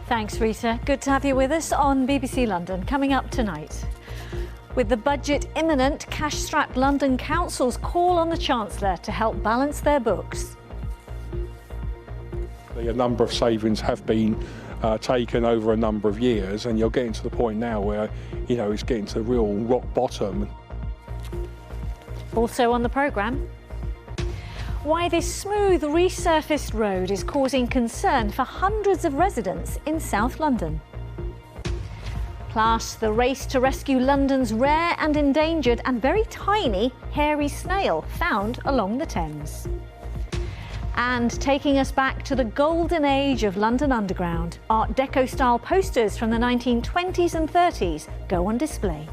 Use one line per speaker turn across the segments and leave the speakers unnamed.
Thanks, Rita. Good to have you with us on BBC London. Coming up tonight. With the budget imminent, cash-strapped London councils call on the Chancellor to help balance their books.
A number of savings have been taken over a number of years, and you're getting to the point now where, it's getting to real rock bottom.
Also on the programme, why this smooth resurfaced road is causing concern for hundreds of residents in South London. Plus, the race to rescue London's rare and endangered and very tiny hairy snail found along the Thames. And taking us back to the golden age of London Underground, Art Deco-style posters from the 1920s and 30s go on display.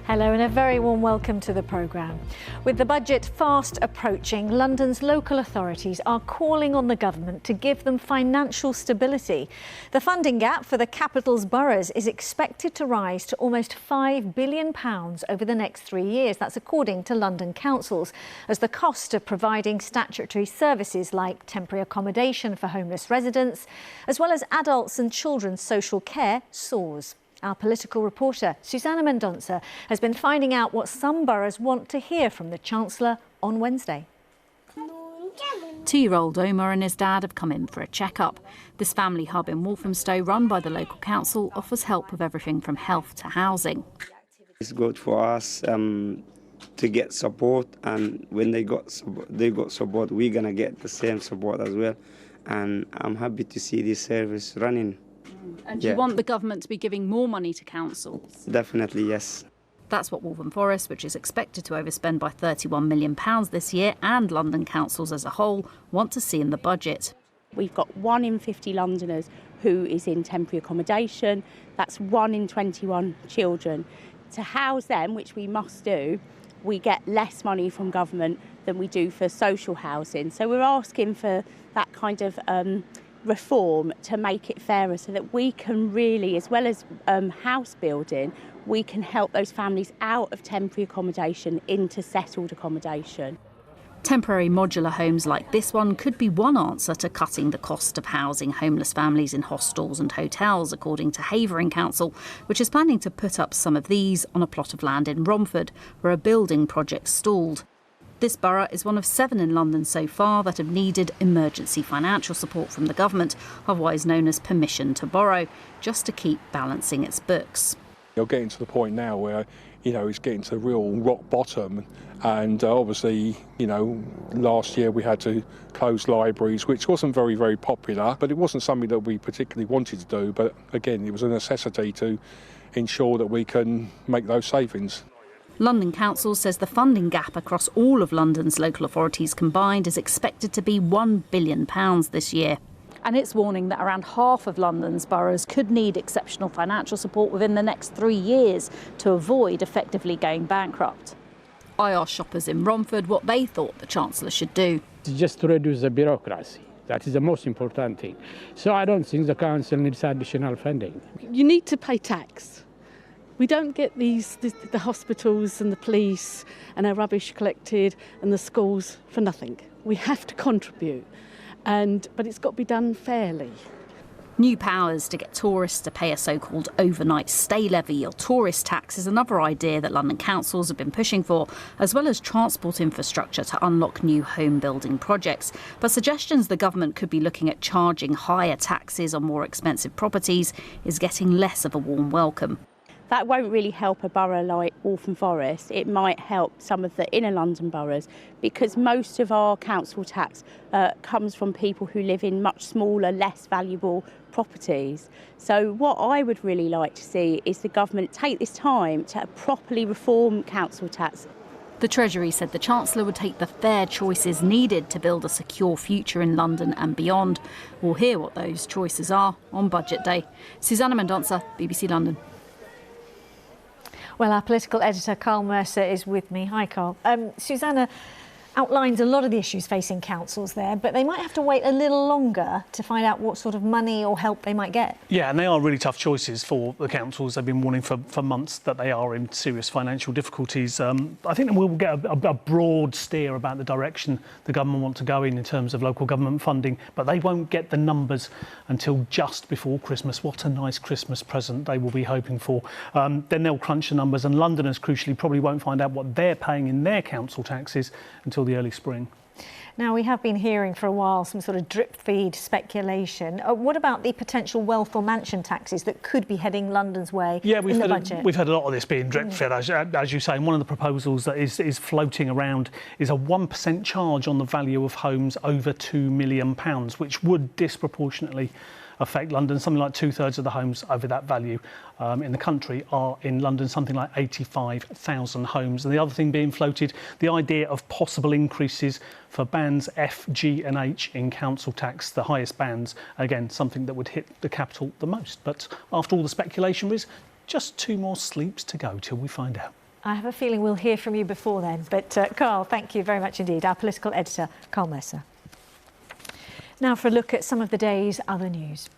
Hello and a very warm welcome to the programme. With the budget fast approaching, London's local authorities are calling on the government to give them financial stability. The funding gap for the capital's boroughs is expected to rise to almost £5 billion over the next 3 years. That's according to London councils, as the cost of providing statutory services like temporary accommodation for homeless residents, as well as adults and children's social care, soars. Our political reporter, Susanna Mendonça, has been finding out what some boroughs want to hear from the Chancellor on Wednesday.
2-year-old Omar and his dad have come in for a check-up. This family hub in Walthamstow, run by the local council, offers help with everything from health to housing.
It's good for us to get support, and when they got support, we're going to get the same support as well. And I'm happy to see this service running.
And do you want the government to be giving more money to councils?
Definitely, yes.
That's what Waltham Forest, which is expected to overspend by £31 million this year, and London councils as a whole, want to see in the budget.
We've got 1 in 50 Londoners who is in temporary accommodation. That's 1 in 21 children. To house them, which we must do, we get less money from government than we do for social housing. So we're asking for that kind of reform to make it fairer, so that we can really, as well as house building, we can help those families out of temporary accommodation into settled accommodation.
Temporary modular homes like this one could be one answer to cutting the cost of housing homeless families in hostels and hotels, according to Havering Council, which is planning to put up some of these on a plot of land in Romford, where a building project stalled. This borough is one of 7 in London so far that have needed emergency financial support from the government, otherwise known as permission to borrow, just to keep balancing its books.
You're getting to the point now where, it's getting to real rock bottom, and obviously, last year we had to close libraries, which wasn't very, very popular, but it wasn't something that we particularly wanted to do. But again, it was a necessity to ensure that we can make those savings.
London Council says the funding gap across all of London's local authorities combined is expected to be £1 billion this year. And it's warning that around half of London's boroughs could need exceptional financial support within the next 3 years to avoid effectively going bankrupt. I asked shoppers in Romford what they thought the Chancellor should do.
Just to reduce the bureaucracy. That is the most important thing. So I don't think the council needs additional funding.
You need to pay tax. We don't get the hospitals and the police and our rubbish collected and the schools for nothing. We have to contribute, but it's got to be done fairly.
New powers to get tourists to pay a so-called overnight stay levy or tourist tax is another idea that London councils have been pushing for, as well as transport infrastructure to unlock new home building projects. But suggestions the government could be looking at charging higher taxes on more expensive properties is getting less of a warm welcome.
That won't really help a borough like Waltham Forest. It might help some of the inner London boroughs, because most of our council tax comes from people who live in much smaller, less valuable properties. So what I would really like to see is the government take this time to properly reform council tax.
The Treasury said the Chancellor would take the fair choices needed to build a secure future in London and beyond. We'll hear what those choices are on Budget Day. Susanna Mendonça, BBC London.
Well, our political editor, Carl Mercer, is with me. Hi, Carl. Susanna, outlines a lot of the issues facing councils there, but they might have to wait a little longer to find out what sort of money or help they might get.
Yeah, and they are really tough choices for the councils. They've been warning for months that they are in serious financial difficulties. I think we'll get a broad steer about the direction the government want to go in terms of local government funding, but they won't get the numbers until just before Christmas. What a nice Christmas present they will be hoping for. Then they'll crunch the numbers, and Londoners, crucially, probably won't find out what they're paying in their council taxes until the early spring.
Now, we have been hearing for a while some sort of drip feed speculation. What about the potential wealth or mansion taxes that could be heading London's way in the budget?
We've had a lot of this being drip fed, as you say. And one of the proposals that is floating around is a 1% charge on the value of homes over £2 million, which would disproportionately affect London. Something like 2/3 of the homes over that value in the country are in London, something like 85,000 homes. And the other thing being floated, the idea of possible increases for bands F, G and H in council tax, the highest bands, again, something that would hit the capital the most. But after all the speculation is, just 2 more sleeps to go till we find out.
I have a feeling we'll hear from you before then. But Carl, thank you very much indeed. Our political editor, Carl Mercer. Now for a look at some of the day's other news.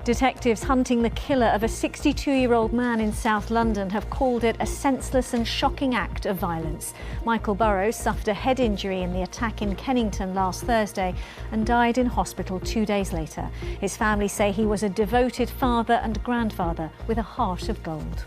Detectives hunting the killer of a 62-year-old man in South London have called it a senseless and shocking act of violence. Michael Burrows suffered a head injury in the attack in Kennington last Thursday and died in hospital 2 days later. His family say he was a devoted father and grandfather with a heart of gold.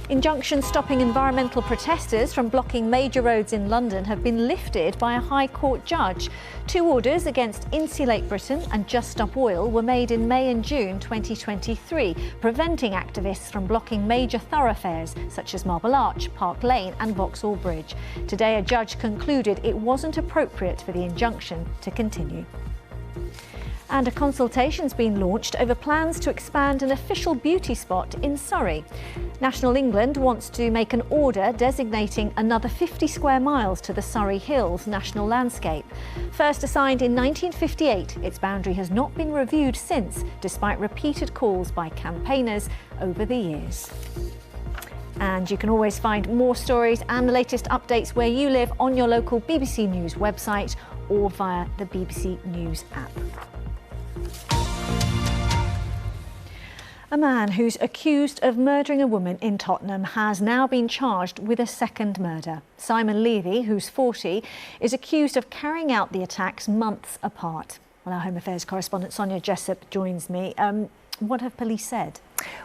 Injunctions stopping environmental protesters from blocking major roads in London have been lifted by a High Court judge. 2 orders against Insulate Britain and Just Stop Oil were made in May and June 2023, preventing activists from blocking major thoroughfares such as Marble Arch, Park Lane and Vauxhall Bridge. Today, a judge concluded it wasn't appropriate for the injunction to continue. And a consultation's been launched over plans to expand an official beauty spot in Surrey. National England wants to make an order designating another 50 square miles to the Surrey Hills national landscape. First assigned in 1958, its boundary has not been reviewed since, despite repeated calls by campaigners over the years. And you can always find more stories and the latest updates where you live on your local BBC News website or via the BBC News app. A man who's accused of murdering a woman in Tottenham has now been charged with a second murder. Simon Levy, who's 40, is accused of carrying out the attacks months apart. Well, our Home Affairs correspondent Sonia Jessup joins me. What have police said?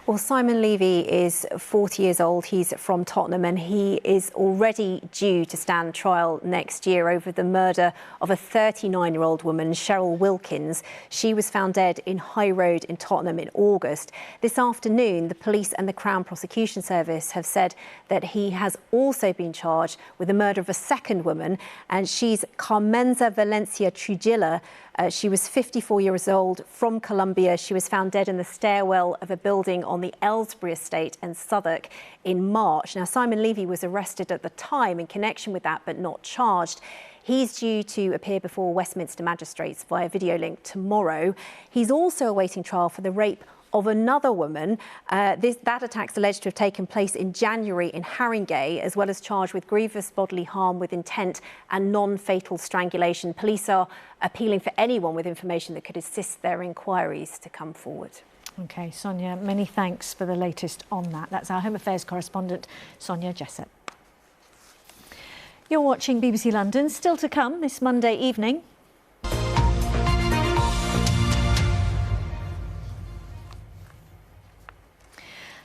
Well, Simon Levy is 40 years old. He's from Tottenham and he is already due to stand trial next year over the murder of a 39-year-old woman, Cheryl Wilkins. She was found dead in High Road in Tottenham in August. This afternoon, the police and the Crown Prosecution Service have said that he has also been charged with the murder of a second woman, and she's Carmenza Valencia Trujillo. She was 54 years old, from Colombia. She was found dead in the stairwell of a building on the Aylesbury estate in Southwark in March. Now, Simon Levy was arrested at the time in connection with that, but not charged. He's due to appear before Westminster magistrates via video link tomorrow. He's also awaiting trial for the rape of another woman. That attack's alleged to have taken place in January in Haringey, as well as charged with grievous bodily harm with intent and non-fatal strangulation. Police are appealing for anyone with information that could assist their inquiries to come forward.
OK, Sonia, many thanks for the latest on that. That's our Home Affairs correspondent, Sonia Jessup. You're watching BBC London. Still to come this Monday evening.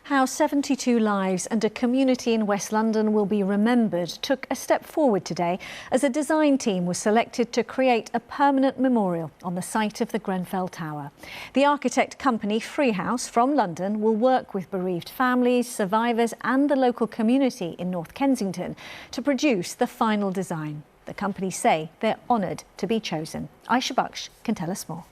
How 72 lives and a community in West London will be remembered took a step forward today as a design team was selected to create a permanent memorial on the site of the Grenfell Tower. The architect company Freehouse from London will work with bereaved families, survivors and the local community in North Kensington to produce the final design. The company say they're honoured to be chosen. Aisha Baksh can tell us more.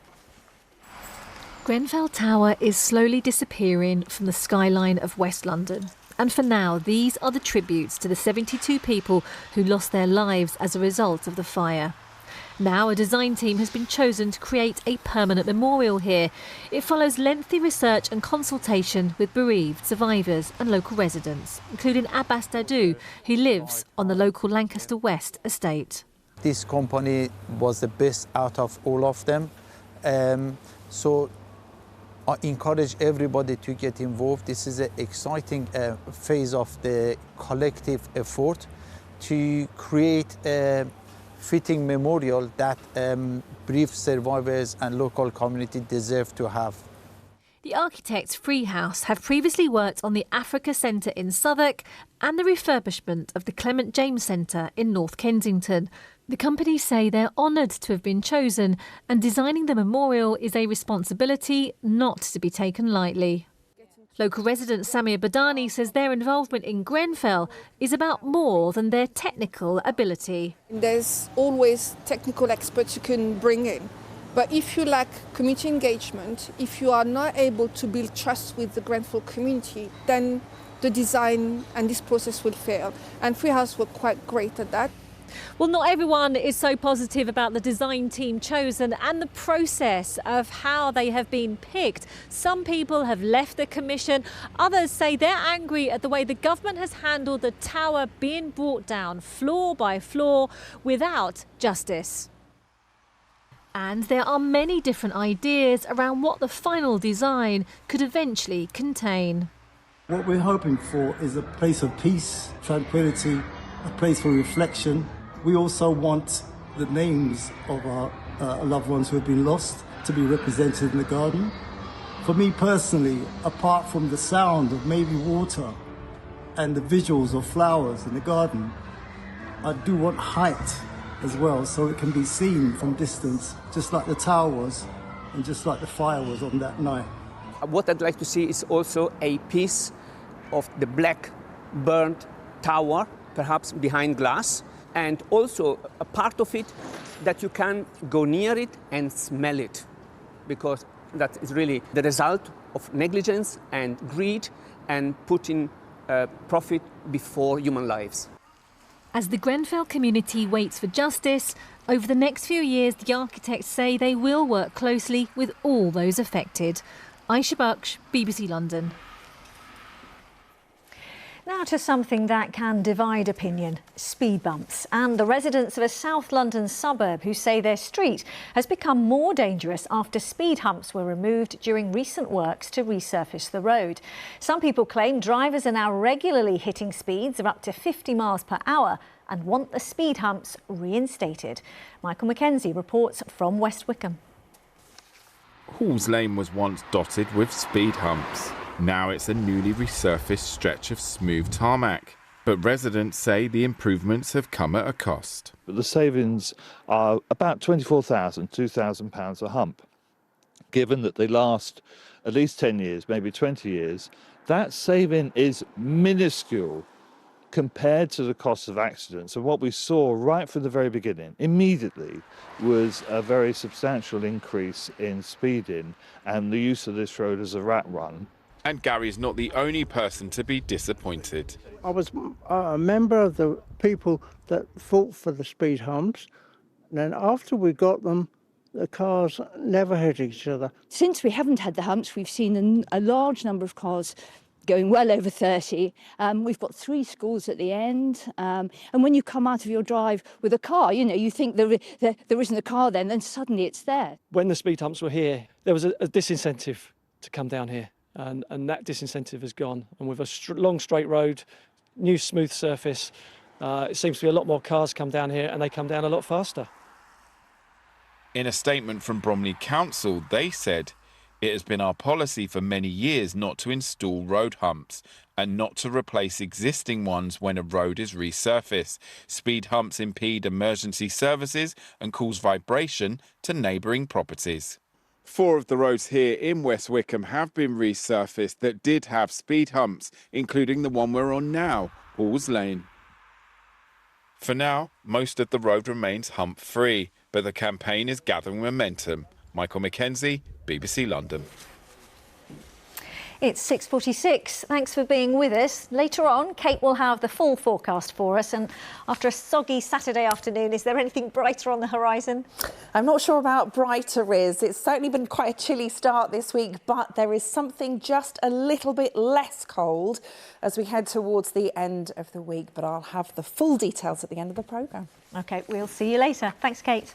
Grenfell Tower is slowly disappearing from the skyline of West London. And for now, these are the tributes to the 72 people who lost their lives as a result of the fire. Now a design team has been chosen to create a permanent memorial here. It follows lengthy research and consultation with bereaved survivors and local residents, including Abbas Dadoo, who lives on the local Lancaster West estate.
this company was the best out of all of them. So I encourage everybody to get involved. This is an exciting phase of the collective effort to create a fitting memorial that bereaved survivors and local community deserve to have.
The architects Freehouse have previously worked on the Africa Centre in Southwark and the refurbishment of the Clement James Centre in North Kensington. The company say they're honoured to have been chosen, and designing the memorial is a responsibility not to be taken lightly. Local resident Samir Badani says their involvement in Grenfell is about more than their technical ability.
There's always technical experts you can bring in. But if you lack community engagement, if you are not able to build trust with the Grenfell community, then the design and this process will fail. And Freehouse were quite great at that.
Well, not everyone is so positive about the design team chosen and the process of how they have been picked. Some people have left the commission. Others say they're angry at the way the government has handled the tower being brought down floor by floor without justice.
And there are many different ideas around what the final design could eventually contain.
What we're hoping for is a place of peace, tranquility, a place for reflection. We also want the names of our loved ones who have been lost to be represented in the garden. For me personally, apart from the sound of maybe water and the visuals of flowers in the garden, I do want height as well, so it can be seen from distance, just like the tower was and just like the fire was on that night.
What I'd like to see is also a piece of the black burnt tower, perhaps behind glass, and also a part of it that you can go near it and smell it, because that is really the result of negligence and greed and putting profit before human lives.
As the Grenfell community waits for justice, over the next few years, the architects say they will work closely with all those affected. Aisha Baksh, BBC London.
Now to something that can divide opinion, speed bumps, and the residents of a South London suburb who say their street has become more dangerous after speed humps were removed during recent works to resurface the road. Some people claim drivers are now regularly hitting speeds of up to 50 miles per hour and want the speed humps reinstated. Michael Mackenzie reports from West Wickham.
Halls Lane was once dotted with speed humps. Now it's a newly resurfaced stretch of smooth tarmac. But residents say the improvements have come at a cost.
The savings are about £24,000, £2,000 a hump. Given that they last at least 10 years, maybe 20 years, that saving is minuscule compared to the cost of accidents. And what we saw right from the very beginning, immediately, was a very substantial increase in speeding and the use of this road as a rat run.
And Gary's not the only person to be disappointed.
I was a member of the people that fought for the speed humps. And then after we got them, the cars never hit each other.
Since we haven't had the humps, we've seen a large number of cars going well over 30. We've got 3 schools at the end. And when you come out of your drive with a car, you know, you think there isn't a car then suddenly it's there.
When the speed humps were here, there was a disincentive to come down here. And that disincentive has gone. And with a long straight road, new smooth surface, it seems to be a lot more cars come down here and they come down a lot faster.
In a statement from Bromley Council, they said, "It has been our policy for many years not to install road humps and not to replace existing ones when a road is resurfaced. Speed humps impede emergency services and cause vibration to neighbouring properties." 4 of the roads here in West Wickham have been resurfaced that did have speed humps, including the one we're on now, Halls Lane. For now, most of the road remains hump-free, but the campaign is gathering momentum. Michael Mackenzie, BBC London.
It's 6:46. Thanks for being with us. Later on, Kate will have the full forecast for us. And after a soggy Saturday afternoon, is there anything brighter on the horizon?
I'm not sure about brighter, Riz. It's certainly been quite a chilly start this week, but there is something just a little bit less cold as we head towards the end of the week. But I'll have the full details at the end of the programme.
OK, we'll see you later. Thanks, Kate.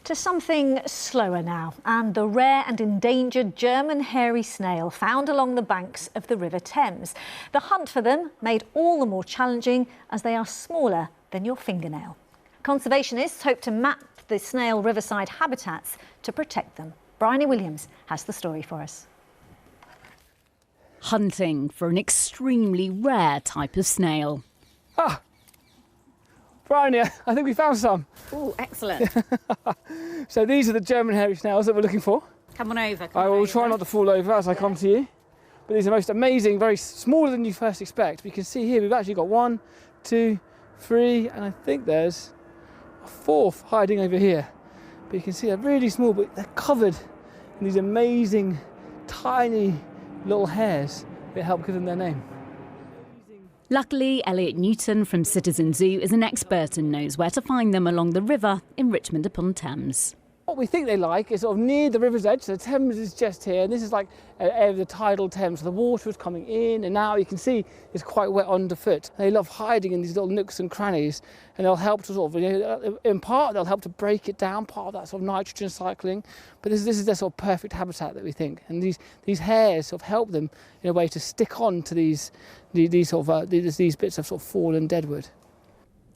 To something slower now, and the rare and endangered German hairy snail found along the banks of the River Thames. The hunt for them made all the more challenging as they are smaller than your fingernail. Conservationists hope to map the snail riverside habitats to protect them. Bryony Williams has the story for us.
Hunting for an extremely rare type of snail.
Ah! Bryony, I think we found some.
Oh, excellent.
So these are the German hairy snails that we're looking for.
Come on over.
I will try not to fall over as I come to you. But these are most amazing, very smaller than you first expect. But you can see here we've actually got 1, 2, 3, and I think there's a 4th hiding over here. But you can see they're really small, but they're covered in these amazing, tiny little hairs that help give them their name.
Luckily, Elliot Newton from Citizen Zoo is an expert and knows where to find them along the river in Richmond upon Thames.
What we think they like is sort of near the river's edge. So the Thames is just here, and this is like an area of the tidal Thames. So the water is coming in, and now you can see it's quite wet underfoot. They love hiding in these little nooks and crannies, and they'll help to sort of, in part, they'll help to break it down, part of that sort of nitrogen cycling. But this is their sort of perfect habitat that we think. And these hairs sort of help them in a way to stick on to these bits of sort of fallen deadwood.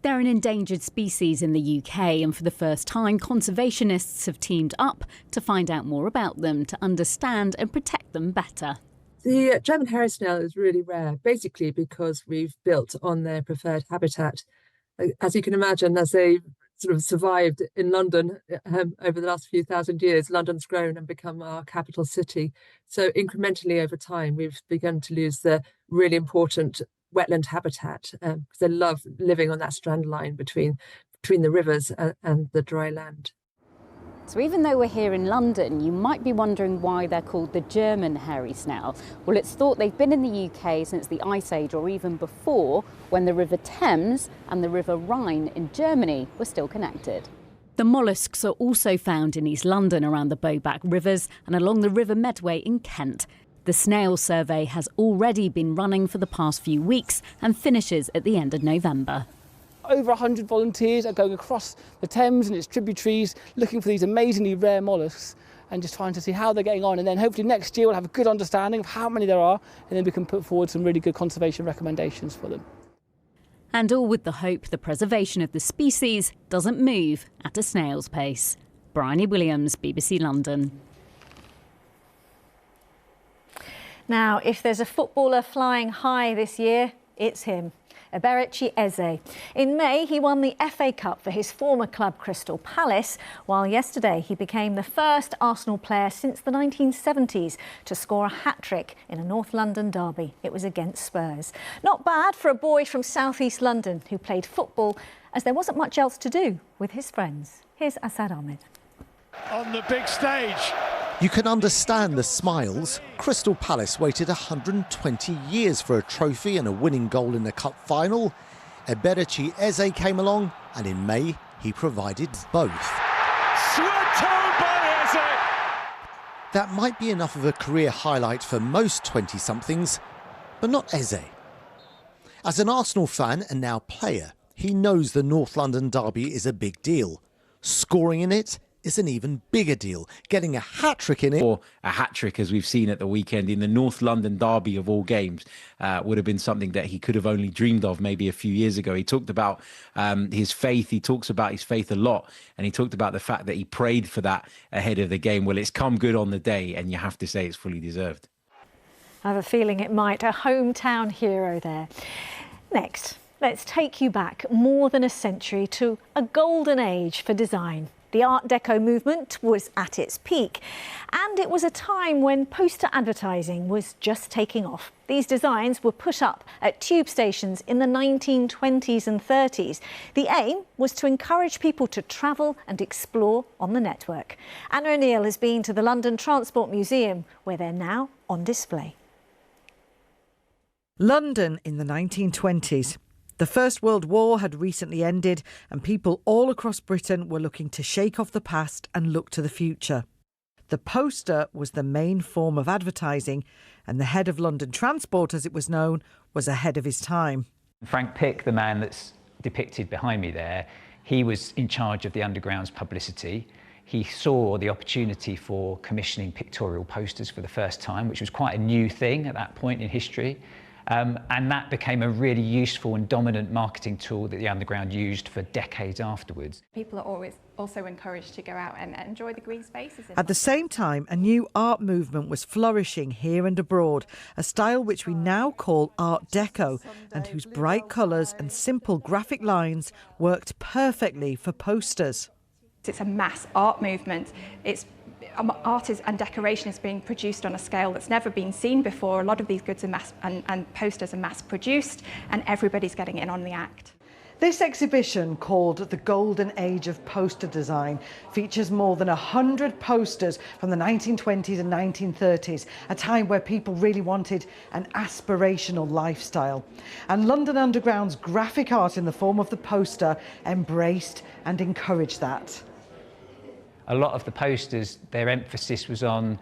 They're an endangered species in the UK, and for the first time, conservationists have teamed up to find out more about them, to understand and protect them better.
The German hairy snail is really rare, basically because we've built on their preferred habitat. As you can imagine, as they sort of survived in London over the last few thousand years, London's grown and become our capital city. So incrementally over time, we've begun to lose the really important wetland habitat because they love living on that strand line between the rivers and the dry land.
So even though we're here in London, you might be wondering why they're called the German hairy snail. Well, it's thought they've been in the UK since the Ice Age, or even before, when the River Thames and the River Rhine in Germany were still connected. The molluscs are also found in East London around the Bowback Rivers and along the River Medway in Kent. The snail survey has already been running for the past few weeks and finishes at the end of November.
Over 100 volunteers are going across the Thames and its tributaries looking for these amazingly rare molluscs and just trying to see how they're getting on. And then hopefully next year we'll have a good understanding of how many there are, and then we can put forward some really good conservation recommendations for them.
And all with the hope the preservation of the species doesn't move at a snail's pace. Bryony Williams, BBC London.
Now, if there's a footballer flying high this year, it's him. Eberechi Eze. In May, he won the FA Cup for his former club Crystal Palace, while yesterday he became the first Arsenal player since the 1970s to score a hat-trick in a North London derby. It was against Spurs. Not bad for a boy from South East London who played football as there wasn't much else to do with his friends. Here's Asad Ahmed.
On the big stage.
You can understand the smiles. Crystal Palace waited 120 years for a trophy and a winning goal in the cup final. Eberechi Eze came along, and in May he provided both.
Sweat by Eze!
That might be enough of a career highlight for most 20-somethings, but not Eze. As an Arsenal fan and now player, he knows the North London derby is a big deal. Scoring in it is an even bigger deal. Getting a hat-trick in it,
or a hat-trick as we've seen at the weekend in the North London derby of all games, would have been something that he could have only dreamed of maybe a few years ago. He talked about his faith. He talks about his faith a lot, and he talked about the fact that he prayed for that ahead of the game. Well, it's come good on the day, and you have to say it's fully deserved.
I have a feeling it might. A hometown hero there. Next, let's take you back more than a century to a golden age for design. The Art Deco movement was at its peak, and it was a time when poster advertising was just taking off. These designs were put up at tube stations in the 1920s and 30s. The aim was to encourage people to travel and explore on the network. Anna O'Neill has been to the London Transport Museum, where they're now on display.
London in the 1920s. The First World War had recently ended and people all across Britain were looking to shake off the past and look to the future. The poster was the main form of advertising, and the head of London Transport, as it was known, was ahead of his time.
Frank Pick, the man that's depicted behind me there, he was in charge of the Underground's publicity. He saw the opportunity for commissioning pictorial posters for the first time, which was quite a new thing at that point in history. And that became a really useful and dominant marketing tool that the Underground used for decades afterwards.
People are always also encouraged to go out and enjoy the green spaces.
At the same time, a new art movement was flourishing here and abroad, a style which we now call Art Deco, and whose bright colours and simple graphic lines worked perfectly for posters.
It's a mass art movement. Art and decoration is being produced on a scale that's never been seen before. A lot of these goods are and posters are mass produced, and everybody's getting in on the act.
This exhibition, called The Golden Age of Poster Design, features more than 100 posters from the 1920s and 1930s, a time where people really wanted an aspirational lifestyle. And London Underground's graphic art in the form of the poster embraced and encouraged that.
A lot of the posters, their emphasis was on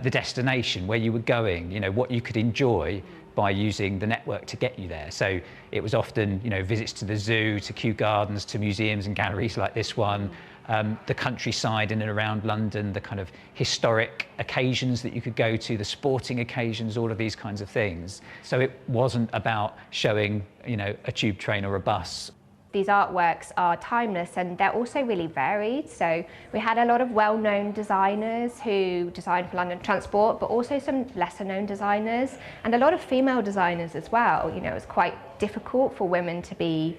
the destination, where you were going, what you could enjoy by using the network to get you there. So it was often, visits to the zoo, to Kew Gardens, to museums and galleries like this one, the countryside in and around London, the kind of historic occasions that you could go to, the sporting occasions, all of these kinds of things. So it wasn't about showing, a tube train or a bus.
These artworks are timeless and they're also really varied. So we had a lot of well-known designers who designed for London Transport, but also some lesser-known designers and a lot of female designers as well. It was quite difficult for women to be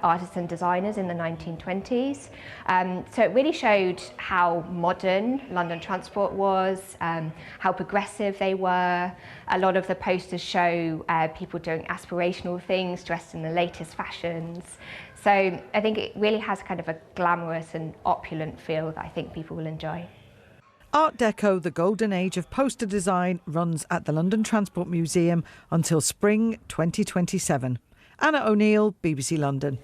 artists and designers in the 1920s. So it really showed how modern London Transport was, how progressive they were. A lot of the posters show people doing aspirational things, dressed in the latest fashions. So I think it really has kind of a glamorous and opulent feel that I think people will enjoy.
Art Deco, the golden age of poster design, runs at the London Transport Museum until spring 2027. Anna O'Neill, BBC London.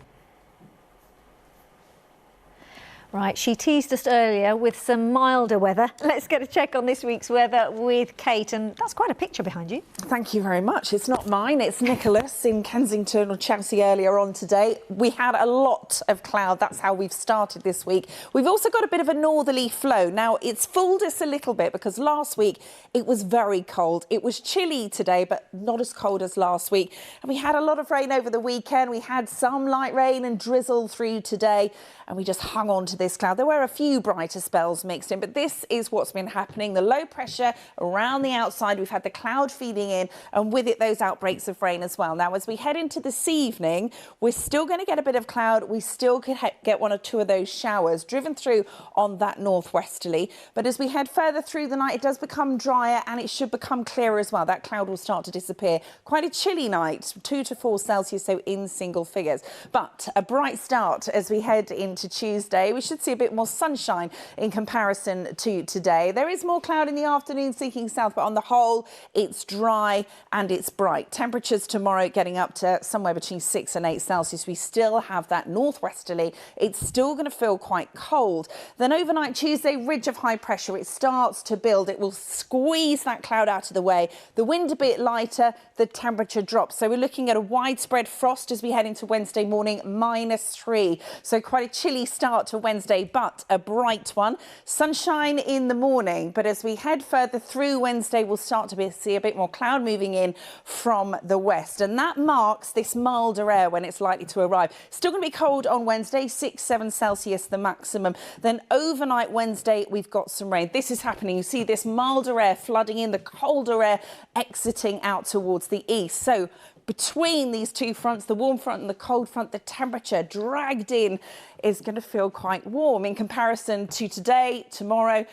Right, she teased us earlier with some milder weather. Let's get a check on this week's weather with Kate, and that's quite a picture behind you.
Thank you very much. It's not mine, it's Nicholas in Kensington or Chelsea earlier on today. We had a lot of cloud, that's how we've started this week. We've also got a bit of a northerly flow. Now, it's fooled us a little bit because last week it was very cold. It was chilly today, but not as cold as last week. And we had a lot of rain over the weekend. We had some light rain and drizzle through today, and we just hung on to this cloud. There were a few brighter spells mixed in, but this is what's been happening. The low pressure around the outside, we've had the cloud feeding in, and with it those outbreaks of rain as well. Now, as we head into this evening, we're still going to get a bit of cloud. We still could get one or two of those showers driven through on that northwesterly. But as we head further through the night, it does become drier and it should become clearer as well. That cloud will start to disappear. Quite a chilly night, 2 to 4 Celsius, so in single figures. But a bright start as we head into Tuesday. We should see a bit more sunshine in comparison to today. There is more cloud in the afternoon seeking south, but on the whole, it's dry and it's bright. Temperatures tomorrow getting up to somewhere between 6 and 8 Celsius. We still have that northwesterly. It's still going to feel quite cold. Then overnight Tuesday, ridge of high pressure. It starts to build. It will squeeze that cloud out of the way. The wind a bit lighter, the temperature drops. So we're looking at a widespread frost as we head into Wednesday morning, -3. So quite a chilly start to Wednesday, but a bright one. Sunshine in the morning, but as we head further through Wednesday, we'll start to see a bit more cloud moving in from the west, and that marks this milder air when it's likely to arrive. Still going to be cold on Wednesday, 6-7 Celsius the maximum. Then overnight Wednesday, we've got some rain. This is happening. You see this milder air flooding in, the colder air exiting out towards the east. So between these two fronts, the warm front and the cold front, the temperature dragged in is going to feel quite warm in comparison to today, tomorrow.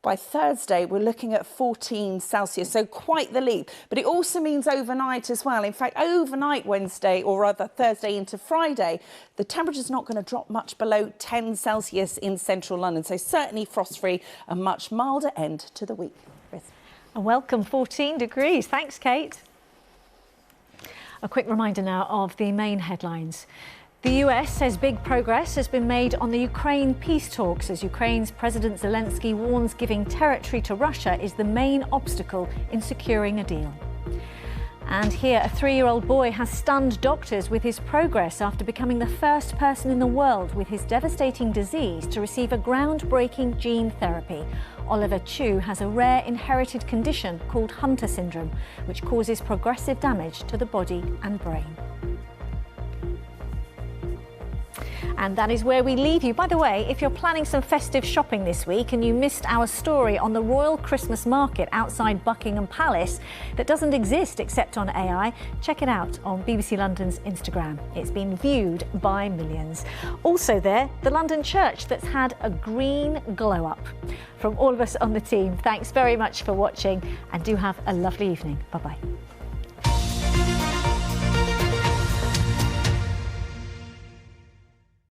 By Thursday, we're looking at 14 Celsius, so quite the leap. But it also means overnight as well. In fact, overnight Wednesday, or rather Thursday into Friday, the temperature's not going to drop much below 10 Celsius in central London. So certainly frost-free, a much milder end to the week.
A welcome 14 degrees. Thanks, Kate. A quick reminder now of the main headlines. The US says big progress has been made on the Ukraine peace talks as Ukraine's President Zelensky warns giving territory to Russia is the main obstacle in securing a deal. And here, a 3-year-old boy has stunned doctors with his progress after becoming the first person in the world with his devastating disease to receive a groundbreaking gene therapy. Oliver Chu has a rare inherited condition called Hunter syndrome, which causes progressive damage to the body and brain. And that is where we leave you. By the way, if you're planning some festive shopping this week and you missed our story on the Royal Christmas Market outside Buckingham Palace that doesn't exist except on AI, check it out on BBC London's Instagram. It's been viewed by millions. Also there, the London Church that's had a green glow up. From all of us on the team, thanks very much for watching and do have a lovely evening. Bye-bye.